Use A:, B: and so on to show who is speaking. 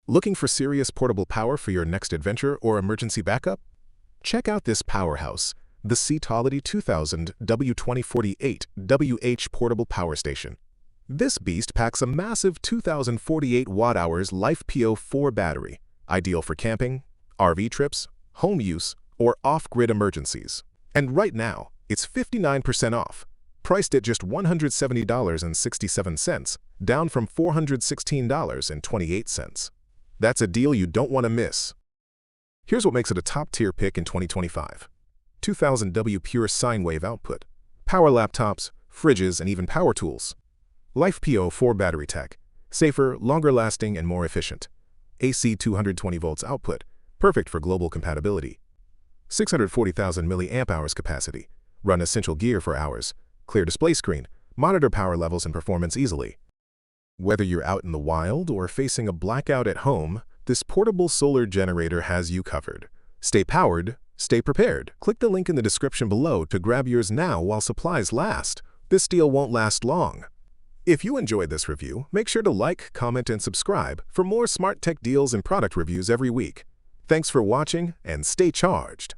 A: Looking for serious portable power for your next adventure or emergency backup? Check out this powerhouse, the ctolity 2000 W2048 WH Portable Power Station. This beast packs a massive 2048 watt-hours LiFePO4 battery, ideal for camping, RV trips, home use, or off-grid emergencies. And right now, it's 59% off, priced at just $170.67, down from $416.28. That's a deal you don't want to miss. Here's what makes it a top-tier pick in 2025. 2000W pure sine wave output, power laptops, fridges, and even power tools. LiFePO4 battery tech, safer, longer-lasting, and more efficient. AC 220 volts output, perfect for global compatibility. 640,000 mAh capacity, run essential gear for hours, clear display screen, monitor power levels and performance easily. Whether you're out in the wild or facing a blackout at home, this portable solar generator has you covered. Stay powered, stay prepared. Click the link in the description below to grab yours now while supplies last. This deal won't last long. If you enjoyed this review, make sure to like, comment, and subscribe for more smart tech deals and product reviews every week. Thanks for watching and stay charged.